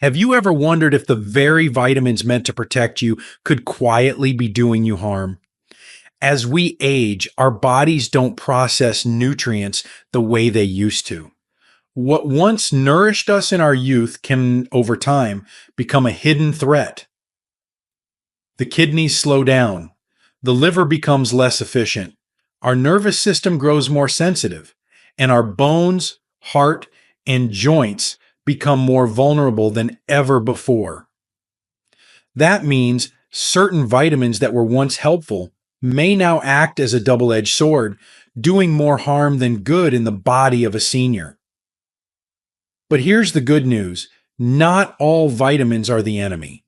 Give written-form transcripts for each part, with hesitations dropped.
Have you ever wondered if the very vitamins meant to protect you could quietly be doing you harm? As we age, our bodies don't process nutrients the way they used to. What once nourished us in our youth can, over time, become a hidden threat. The kidneys slow down. The liver becomes less efficient. Our nervous system grows more sensitive, and our bones, heart, and joints become more vulnerable than ever before. That means certain vitamins that were once helpful may now act as a double-edged sword, doing more harm than good in the body of a senior. But here's the good news. Not all vitamins are the enemy.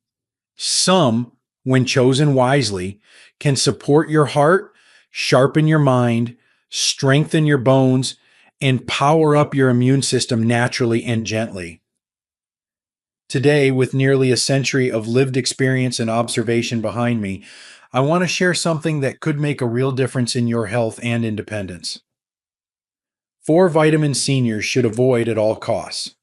Some, when chosen wisely, can support your heart, sharpen your mind, strengthen your bones, and power up your immune system naturally and gently. Today, with nearly a century of lived experience and observation behind me, I want to share something that could make a real difference in your health and independence. 4 vitamins seniors should avoid at all costs.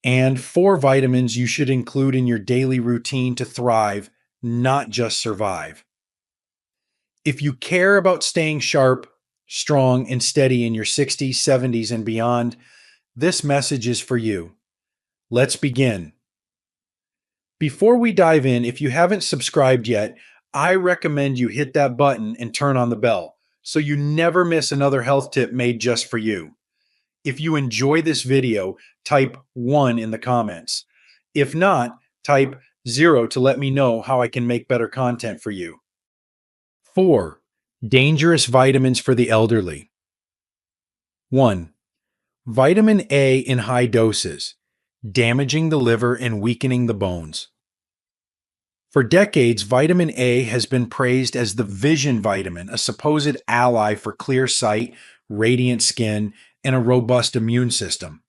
And 4 vitamins you should include in your daily routine to thrive, not just survive. If you care about staying sharp, strong, and steady in your 60s, 70s, and beyond, this message is for you. Let's begin. Before we dive in, if you haven't subscribed yet, I recommend you hit that button and turn on the bell so you never miss another health tip made just for you. If you enjoy this video, type 1 in the comments. If not, type 0 to let me know how I can make better content for you. 4. Dangerous vitamins for the elderly. 1. Vitamin A in high doses, damaging the liver and weakening the bones. For decades, vitamin A has been praised as the vision vitamin, a supposed ally for clear sight, radiant skin, and a robust immune system.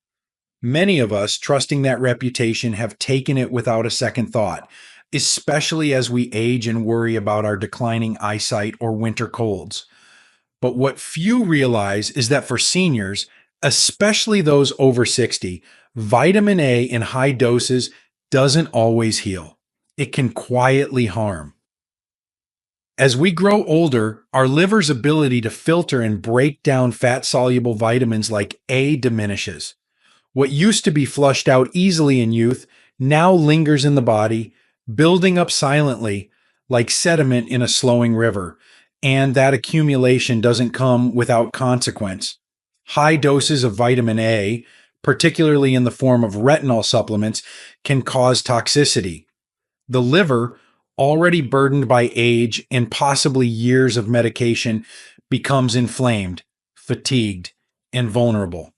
Many of us, trusting that reputation, have taken it without a second thought, especially as we age and worry about our declining eyesight or winter colds. But what few realize is that for seniors, especially those over 60, vitamin A in high doses doesn't always heal. It can quietly harm. As we grow older, our liver's ability to filter and break down fat-soluble vitamins like A diminishes. What used to be flushed out easily in youth now lingers in the body, building up silently like sediment in a slowing river, and that accumulation doesn't come without consequence. High doses of vitamin A, particularly in the form of retinol supplements, can cause toxicity. The liver, already burdened by age and possibly years of medication, becomes inflamed, fatigued, and vulnerable.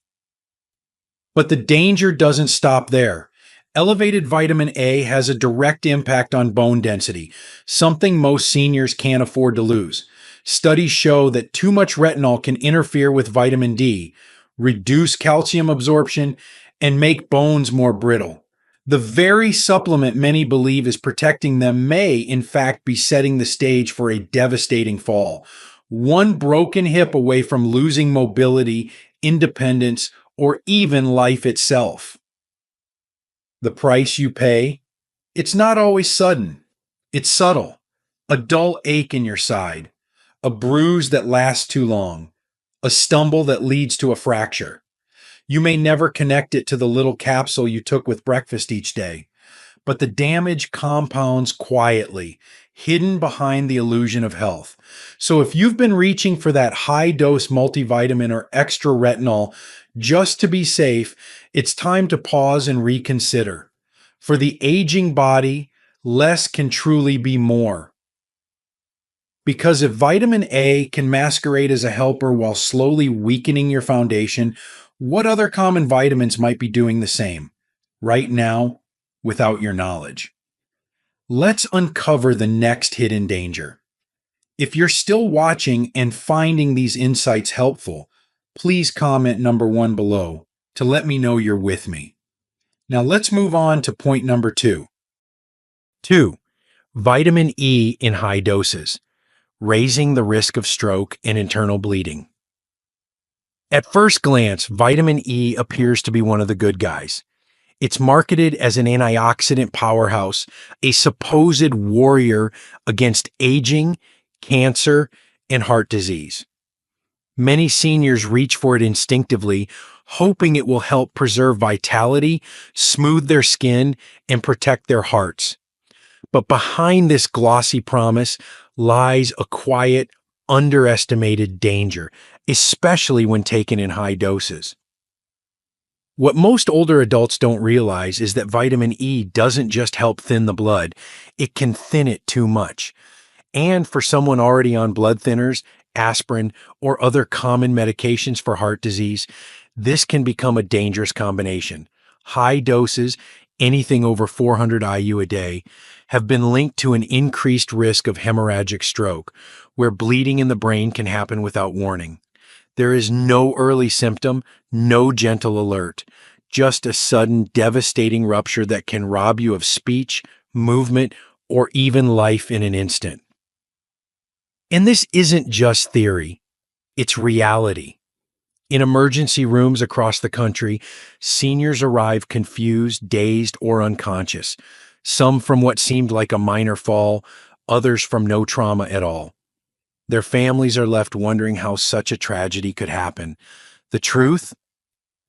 But the danger doesn't stop there. Elevated vitamin A has a direct impact on bone density, something most seniors can't afford to lose. Studies show that too much retinol can interfere with vitamin D, reduce calcium absorption, and make bones more brittle. The very supplement many believe is protecting them may, in fact, be setting the stage for a devastating fall. One broken hip away from losing mobility, independence, or even life itself. The price you pay? It's not always sudden. It's subtle. A dull ache in your side. A bruise that lasts too long. A stumble that leads to a fracture. You may never connect it to the little capsule you took with breakfast each day, but the damage compounds quietly, hidden behind the illusion of health. So if you've been reaching for that high-dose multivitamin or extra retinol just to be safe, it's time to pause and reconsider. For the aging body, less can truly be more. Because if vitamin A can masquerade as a helper while slowly weakening your foundation, what other common vitamins might be doing the same, right now, without your knowledge? Let's uncover the next hidden danger. If you're still watching and finding these insights helpful, please comment number 1 below to let me know you're with me. Now let's move on to point number 2. 2. Vitamin E in high doses, raising the risk of stroke and internal bleeding. At first glance, vitamin E appears to be one of the good guys. It's marketed as an antioxidant powerhouse, a supposed warrior against aging, cancer, and heart disease. Many seniors reach for it instinctively, hoping it will help preserve vitality, smooth their skin, and protect their hearts. But behind this glossy promise lies a quiet, underestimated danger, especially when taken in high doses. What most older adults don't realize is that vitamin E doesn't just help thin the blood, it can thin it too much. And for someone already on blood thinners, aspirin, or other common medications for heart disease, this can become a dangerous combination. High doses, anything over 400 IU a day, have been linked to an increased risk of hemorrhagic stroke, where bleeding in the brain can happen without warning. There is no early symptom, no gentle alert, just a sudden, devastating rupture that can rob you of speech, movement, or even life in an instant. And this isn't just theory, it's reality. In emergency rooms across the country, seniors arrive confused, dazed, or unconscious, some from what seemed like a minor fall, others from no trauma at all. Their families are left wondering how such a tragedy could happen. The truth?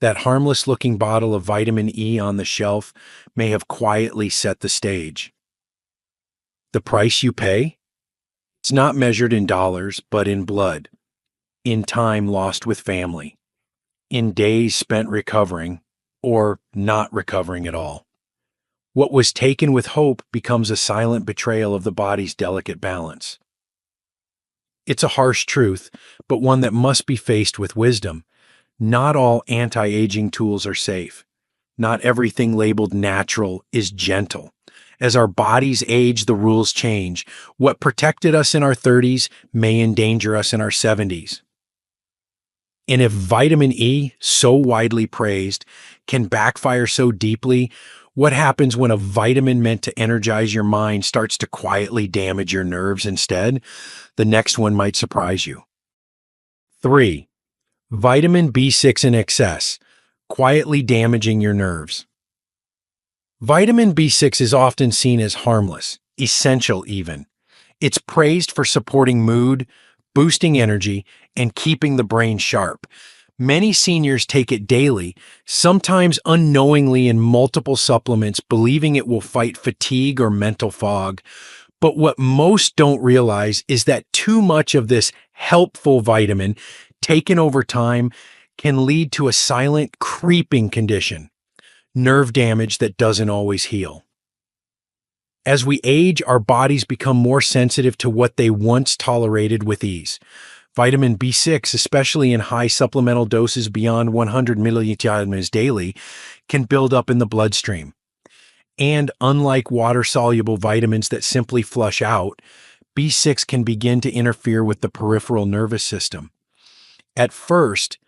That harmless-looking bottle of vitamin E on the shelf may have quietly set the stage. The price you pay? It's not measured in dollars, but in blood, in time lost with family, in days spent recovering, or not recovering at all. What was taken with hope becomes a silent betrayal of the body's delicate balance. It's a harsh truth, but one that must be faced with wisdom. Not all anti-aging tools are safe. Not everything labeled natural is gentle. As our bodies age, the rules change. What protected us in our 30s may endanger us in our 70s. And if vitamin E, so widely praised, can backfire so deeply, what happens when a vitamin meant to energize your mind starts to quietly damage your nerves instead? The next one might surprise you. 3. Vitamin B6 in excess, quietly damaging your nerves. Vitamin B6 is often seen as harmless, essential even. It's praised for supporting mood, boosting energy, and keeping the brain sharp. Many seniors take it daily, sometimes unknowingly in multiple supplements, believing it will fight fatigue or mental fog. But what most don't realize is that too much of this helpful vitamin, taken over time, can lead to a silent, creeping condition, nerve damage that doesn't always heal. As we age, our bodies become more sensitive to what they once tolerated with ease. Vitamin B6, especially in high supplemental doses beyond 100 milligrams daily, can build up in the bloodstream. And unlike water-soluble vitamins that simply flush out, B6 can begin to interfere with the peripheral nervous system. At first,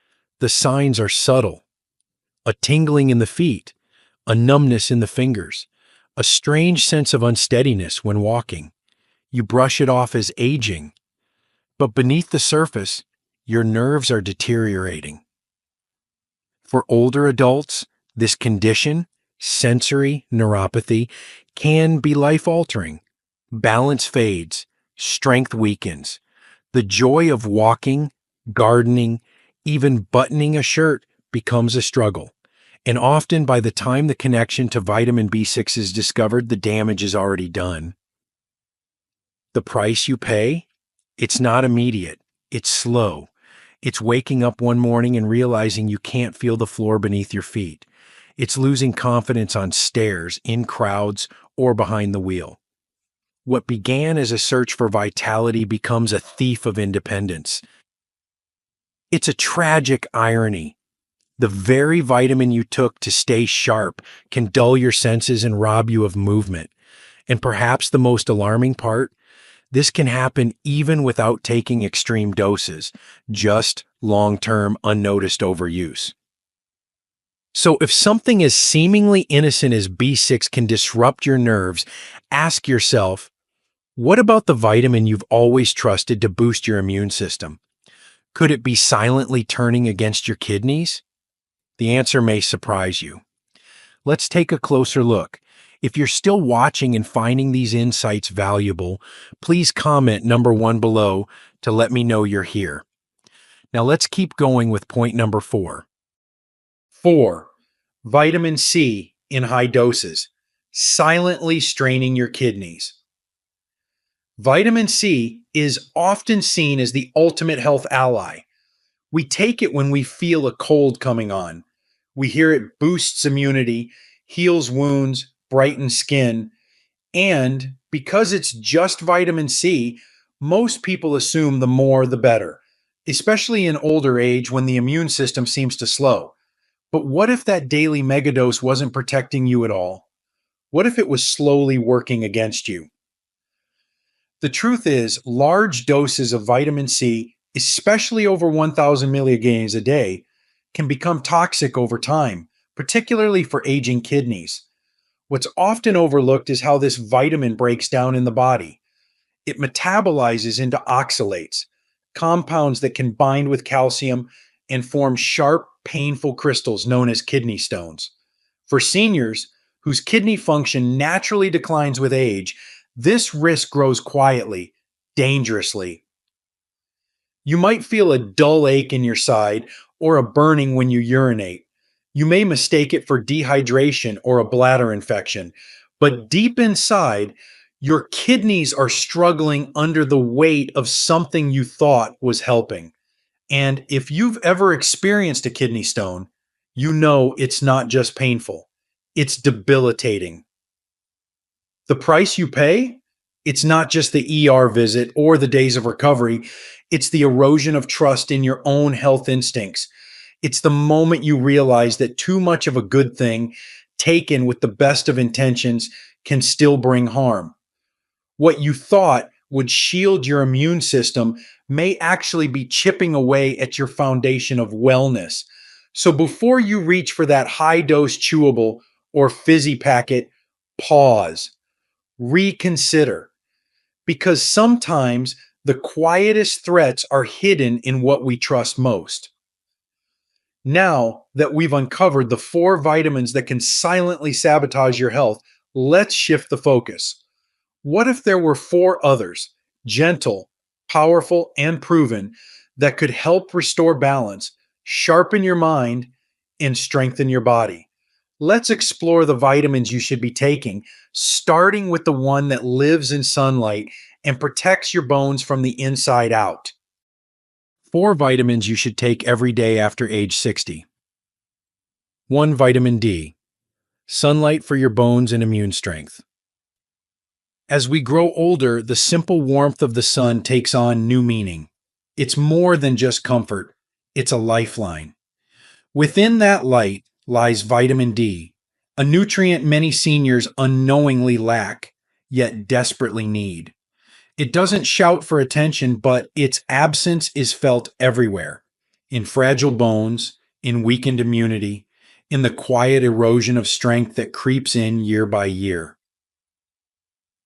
the signs are subtle. A tingling in the feet, a numbness in the fingers, a strange sense of unsteadiness when walking. You brush it off as aging, but beneath the surface, your nerves are deteriorating. For older adults, this condition, sensory neuropathy, can be life-altering. Balance fades, strength weakens. The joy of walking, gardening, even buttoning a shirt becomes a struggle. And often by the time the connection to vitamin B6 is discovered, the damage is already done. The price you pay? It's not immediate. It's slow. It's waking up one morning and realizing you can't feel the floor beneath your feet. It's losing confidence on stairs, in crowds, or behind the wheel. What began as a search for vitality becomes a thief of independence. It's a tragic irony. The very vitamin you took to stay sharp can dull your senses and rob you of movement. And perhaps the most alarming part, this can happen even without taking extreme doses, just long-term unnoticed overuse. So if something as seemingly innocent as B6 can disrupt your nerves, ask yourself, what about the vitamin you've always trusted to boost your immune system? Could it be silently turning against your kidneys? The answer may surprise you. Let's take a closer look. If you're still watching and finding these insights valuable, please comment number 1 below to let me know you're here. Now let's keep going with point number 4. 4. Vitamin C in high doses, silently straining your kidneys. Vitamin C is often seen as the ultimate health ally. We take it when we feel a cold coming on. We hear it boosts immunity, heals wounds, brightens skin, and because it's just vitamin C, most people assume the more the better, especially in older age when the immune system seems to slow. But what if that daily megadose wasn't protecting you at all? What if it was slowly working against you? The truth is, large doses of vitamin C, especially over 1,000 milligrams a day, can become toxic over time, particularly for aging kidneys. What's often overlooked is how this vitamin breaks down in the body. It metabolizes into oxalates, compounds that can bind with calcium and form sharp, painful crystals known as kidney stones. For seniors, whose kidney function naturally declines with age, this risk grows quietly, dangerously. You might feel a dull ache in your side or a burning when you urinate. You may mistake it for dehydration or a bladder infection, but deep inside, your kidneys are struggling under the weight of something you thought was helping. And if you've ever experienced a kidney stone, you know it's not just painful, it's debilitating. The price you pay? It's not just the ER visit or the days of recovery. It's the erosion of trust in your own health instincts. It's the moment you realize that too much of a good thing, taken with the best of intentions, can still bring harm. What you thought would shield your immune system may actually be chipping away at your foundation of wellness. So before you reach for that high dose chewable or fizzy packet, pause, reconsider, because sometimes the quietest threats are hidden in what we trust most. Now that we've uncovered the 4 vitamins that can silently sabotage your health, let's shift the focus. What if there were 4 others, gentle, powerful, and proven, that could help restore balance, sharpen your mind, and strengthen your body? Let's explore the vitamins you should be taking, starting with the one that lives in sunlight and protects your bones from the inside out. 4 vitamins you should take every day after age 60. 1. Vitamin D. Sunlight for your bones and immune strength. As we grow older, the simple warmth of the sun takes on new meaning. It's more than just comfort, it's a lifeline. Within that light lies vitamin D, a nutrient many seniors unknowingly lack, yet desperately need. It doesn't shout for attention, but its absence is felt everywhere, in fragile bones, in weakened immunity, in the quiet erosion of strength that creeps in year by year.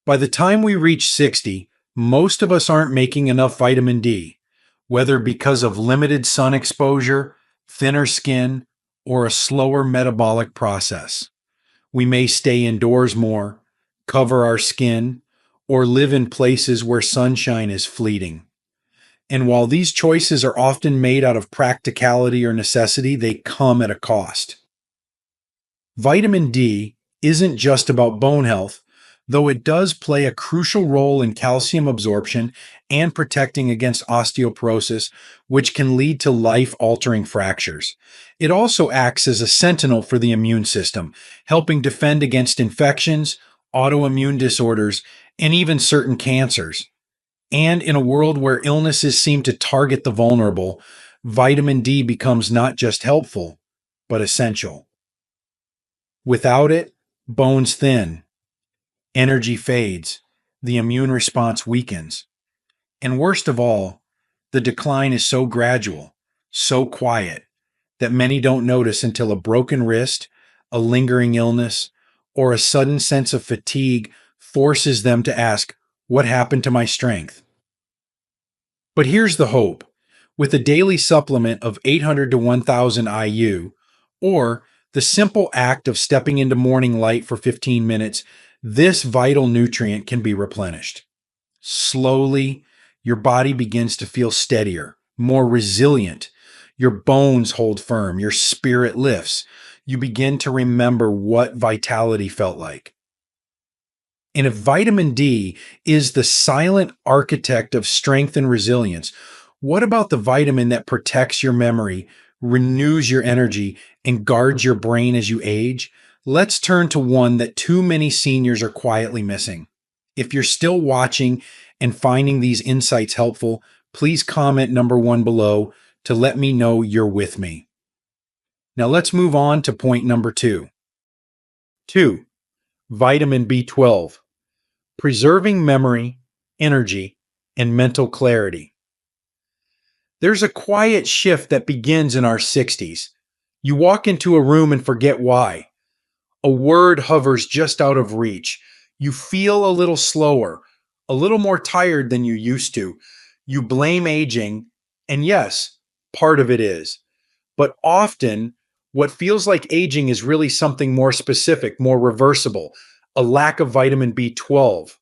By the time we reach 60, most of us aren't making enough vitamin D, whether because of limited sun exposure, thinner skin, or a slower metabolic process. We may stay indoors more, cover our skin, or live in places where sunshine is fleeting. And while these choices are often made out of practicality or necessity, they come at a cost. Vitamin D isn't just about bone health, though it does play a crucial role in calcium absorption and protecting against osteoporosis, which can lead to life-altering fractures. It also acts as a sentinel for the immune system, helping defend against infections, autoimmune disorders, and even certain cancers. And in a world where illnesses seem to target the vulnerable, vitamin D becomes not just helpful, but essential. Without it, bones thin, energy fades, the immune response weakens. And worst of all, the decline is so gradual, so quiet, that many don't notice until a broken wrist, a lingering illness, or a sudden sense of fatigue forces them to ask, "What happened to my strength?" But here's the hope. With a daily supplement of 800 to 1,000 IU, or The simple act of stepping into morning light for 15 minutes, this vital nutrient can be replenished. Slowly, your body begins to feel steadier, more resilient. Your bones hold firm, your spirit lifts. You begin to remember what vitality felt like. And if vitamin D is the silent architect of strength and resilience, what about the vitamin that protects your memory, renews your energy, and guards your brain as you age? Let's turn to one that too many seniors are quietly missing. If you're still watching and finding these insights helpful, please comment number 1 below to let me know you're with me. Now let's move on to point number 2. 2. Vitamin B12. Preserving memory, energy, and mental clarity. There's a quiet shift that begins in our 60s. You walk into a room and forget why. A word hovers just out of reach. You feel a little slower, a little more tired than you used to. You blame aging, and yes, part of it is. But often, what feels like aging is really something more specific, more reversible, a lack of vitamin B12.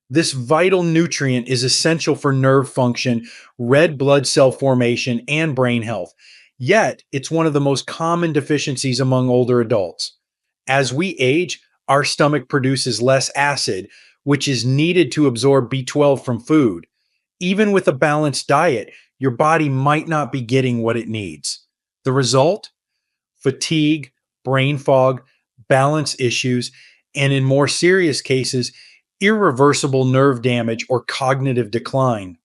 This vital nutrient is essential for nerve function, red blood cell formation, and brain health. Yet, it's one of the most common deficiencies among older adults. As we age, our stomach produces less acid, which is needed to absorb B12 from food. Even with a balanced diet, your body might not be getting what it needs. The result? Fatigue, brain fog, balance issues, and in more serious cases, irreversible nerve damage or cognitive decline.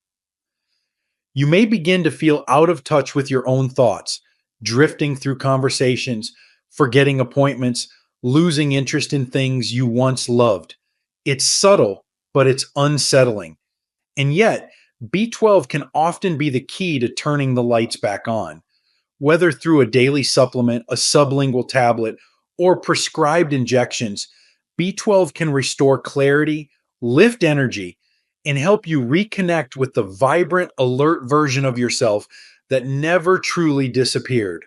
You may begin to feel out of touch with your own thoughts, drifting through conversations, forgetting appointments, losing interest in things you once loved. It's subtle, but it's unsettling. And yet, B12 can often be the key to turning the lights back on. Whether through a daily supplement, a sublingual tablet, or prescribed injections, B12 can restore clarity, lift energy, and help you reconnect with the vibrant, alert version of yourself that never truly disappeared.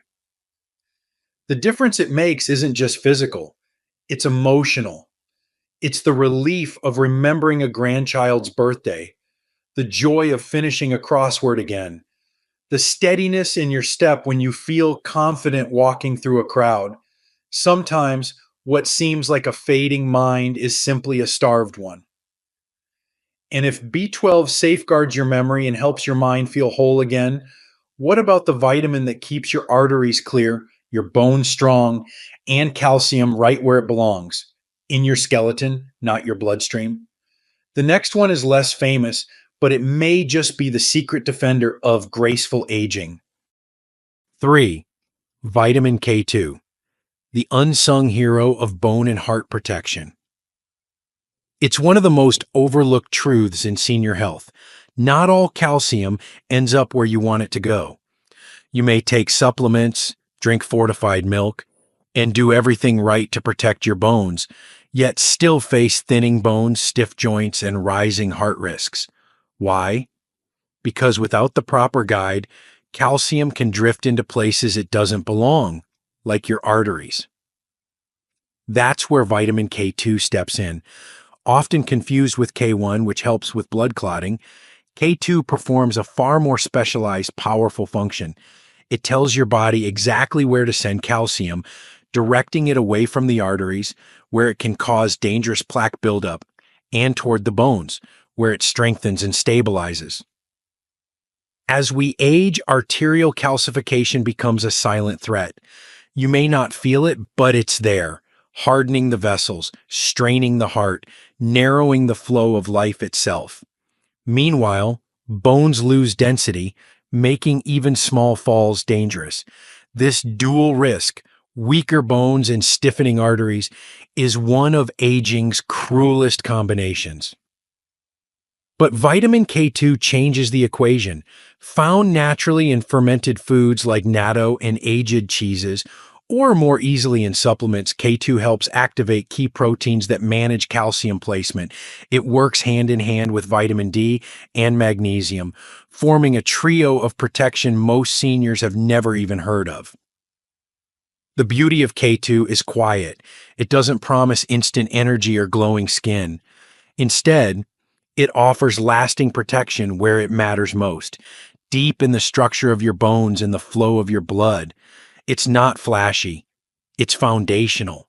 The difference it makes isn't just physical, it's emotional. It's the relief of remembering a grandchild's birthday, the joy of finishing a crossword again, the steadiness in your step when you feel confident walking through a crowd. Sometimes what seems like a fading mind is simply a starved one. And if B12 safeguards your memory and helps your mind feel whole again, what about the vitamin that keeps your arteries clear, your bones strong, and calcium right where it belongs? In your skeleton, not your bloodstream. The next one is less famous, but it may just be the secret defender of graceful aging. 3. Vitamin K2, the unsung hero of bone and heart protection. It's one of the most overlooked truths in senior health. Not all calcium ends up where you want it to go. You may take supplements, drink fortified milk, and do everything right to protect your bones, yet still face thinning bones, stiff joints, and rising heart risks. Why? Because without the proper guide, calcium can drift into places it doesn't belong, like your arteries. That's where vitamin K2 steps in. Often confused with K1, which helps with blood clotting, K2 performs a far more specialized, powerful function. It tells your body exactly where to send calcium, directing it away from the arteries, where it can cause dangerous plaque buildup, and toward the bones, where it strengthens and stabilizes. As we age, arterial calcification becomes a silent threat. You may not feel it, but it's there, hardening the vessels, straining the heart, narrowing the flow of life itself. Meanwhile, bones lose density, making even small falls dangerous. This dual risk, weaker bones and stiffening arteries, is one of aging's cruelest combinations. But vitamin K2 changes the equation. Found naturally in fermented foods like natto and aged cheeses, or more easily in supplements, K2 helps activate key proteins that manage calcium placement. It works hand in hand with vitamin D and magnesium, forming a trio of protection most seniors have never even heard of. The beauty of K2 is quiet. It doesn't promise instant energy or glowing skin. Instead, it offers lasting protection where it matters most, deep in the structure of your bones and the flow of your blood. It's not flashy, it's foundational.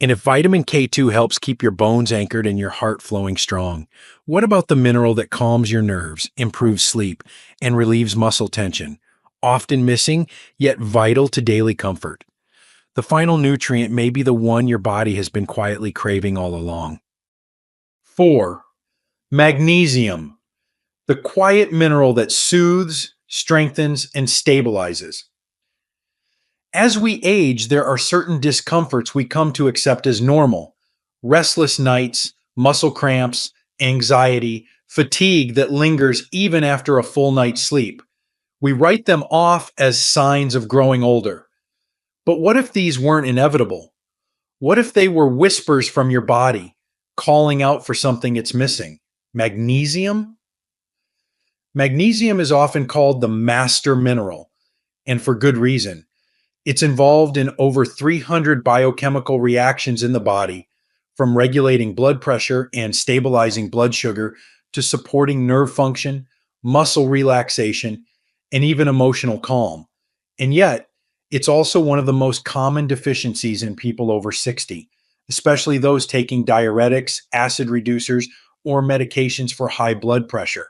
And if vitamin K2 helps keep your bones anchored and your heart flowing strong, what about the mineral that calms your nerves, improves sleep, and relieves muscle tension? Often missing, yet vital to daily comfort. The final nutrient may be the one your body has been quietly craving all along. 4. Magnesium, the quiet mineral that soothes, strengthens, and stabilizes. As we age, there are certain discomforts we come to accept as normal: restless nights, muscle cramps, anxiety, fatigue that lingers even after a full night's sleep. We write them off as signs of growing older. But what if these weren't inevitable? What if they were whispers from your body, calling out for something it's missing? Magnesium? Magnesium is often called the master mineral, and for good reason. It's involved in over 300 biochemical reactions in the body, from regulating blood pressure and stabilizing blood sugar to supporting nerve function, muscle relaxation, and even emotional calm. And yet, it's also one of the most common deficiencies in people over 60, especially those taking diuretics, acid reducers, or medications for high blood pressure.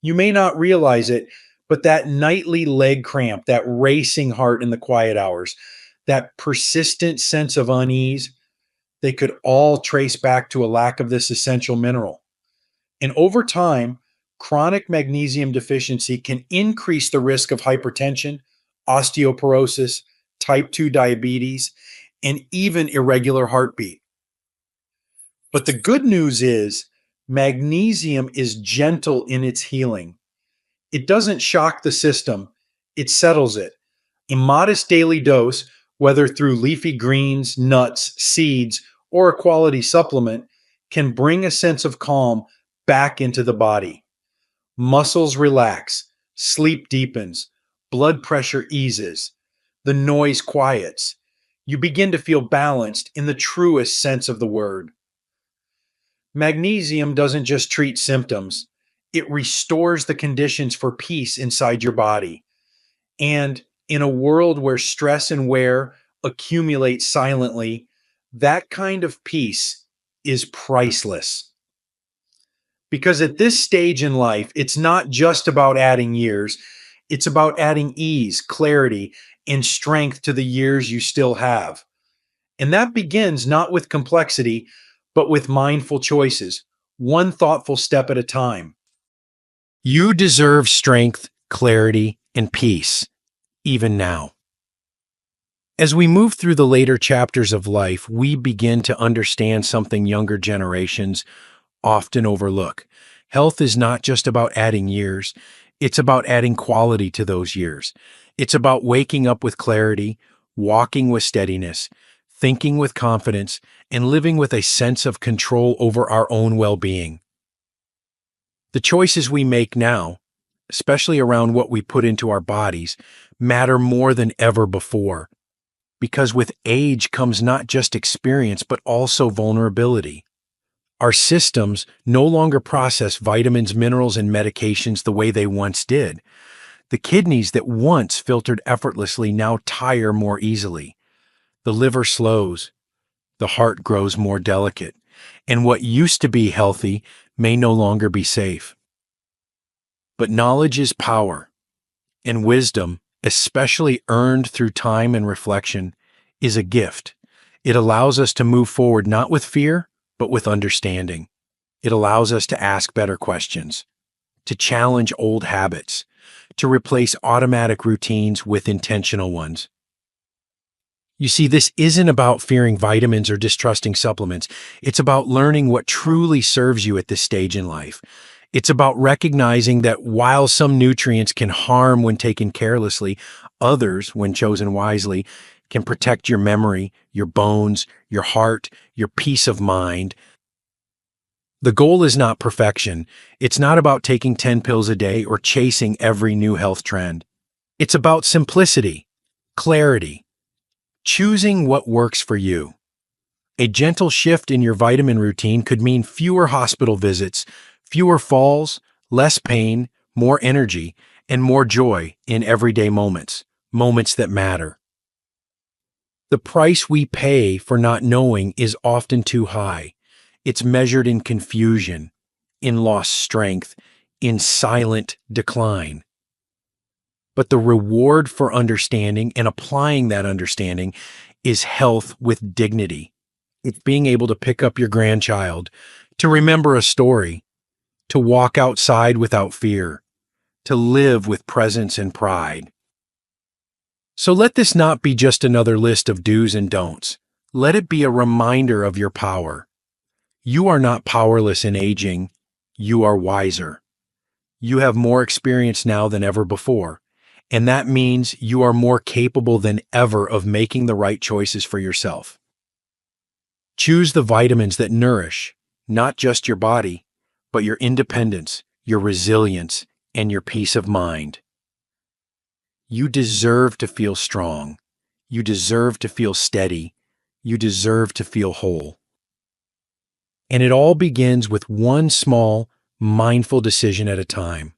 You may not realize it, but that nightly leg cramp, that racing heart in the quiet hours, that persistent sense of unease, they could all trace back to a lack of this essential mineral. And over time, chronic magnesium deficiency can increase the risk of hypertension, osteoporosis, type 2 diabetes, and even irregular heartbeat. But the good news is magnesium is gentle in its healing. It doesn't shock the system, it settles it. A modest daily dose, whether through leafy greens, nuts, seeds, or a quality supplement, can bring a sense of calm back into the body. Muscles relax, sleep deepens, blood pressure eases, the noise quiets. You begin to feel balanced in the truest sense of the word. Magnesium doesn't just treat symptoms, it restores the conditions for peace inside your body. And in a world where stress and wear accumulate silently, that kind of peace is priceless. Because at this stage in life, it's not just about adding years, it's about adding ease, clarity, and strength to the years you still have. And that begins not with complexity, but with mindful choices, one thoughtful step at a time. You deserve strength, clarity, and peace, even now. As we move through the later chapters of life, we begin to understand something younger generations often overlook. Health is not just about adding years, it's about adding quality to those years. It's about waking up with clarity, walking with steadiness, thinking with confidence, and living with a sense of control over our own well-being. The choices we make now, especially around what we put into our bodies, matter more than ever before. Because with age comes not just experience, but also vulnerability. Our systems no longer process vitamins, minerals, and medications the way they once did. The kidneys that once filtered effortlessly now tire more easily. The liver slows. The heart grows more delicate. And what used to be healthy may no longer be safe. But knowledge is power, and wisdom, especially earned through time and reflection, is a gift. It allows us to move forward not with fear, but with understanding. It allows us to ask better questions, to challenge old habits, to replace automatic routines with intentional ones. You see, this isn't about fearing vitamins or distrusting supplements. It's about learning what truly serves you at this stage in life. It's about recognizing that while some nutrients can harm when taken carelessly, others, when chosen wisely, can protect your memory, your bones, your heart, your peace of mind. The goal is not perfection. It's not about taking 10 pills a day or chasing every new health trend. It's about simplicity, Clarity. Choosing what works for you. A gentle shift in your vitamin routine could mean fewer hospital visits, fewer falls, less pain, more energy, and more joy in everyday moments, moments that matter. The price we pay for not knowing is often too high. It's measured in confusion, in lost strength, in silent decline. But the reward for understanding and applying that understanding is health with dignity. It's being able to pick up your grandchild, to remember a story, to walk outside without fear, to live with presence and pride. So let this not be just another list of do's and don'ts. Let it be a reminder of your power. You are not powerless in aging. You are wiser. You have more experience now than ever before, and that means you are more capable than ever of making the right choices for yourself. Choose the vitamins that nourish, not just your body, but your independence, your resilience, and your peace of mind. You deserve to feel strong. You deserve to feel steady. You deserve to feel whole. And it all begins with one small, mindful decision at a time.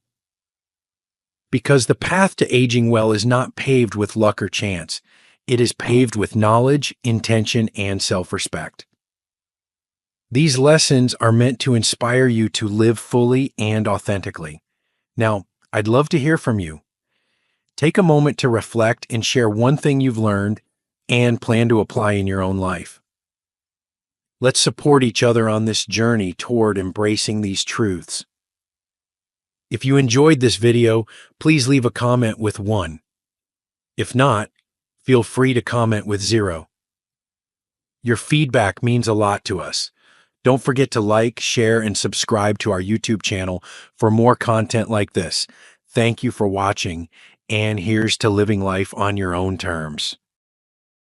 Because the path to aging well is not paved with luck or chance. It is paved with knowledge, intention, and self-respect. These lessons are meant to inspire you to live fully and authentically. Now, I'd love to hear from you. Take a moment to reflect and share one thing you've learned and plan to apply in your own life. Let's support each other on this journey toward embracing these truths. If you enjoyed this video, please leave a comment with 1. If not, feel free to comment with 0. Your feedback means a lot to us. Don't forget to like, share, and subscribe to our YouTube channel for more content like this. Thank you for watching, and here's to living life on your own terms.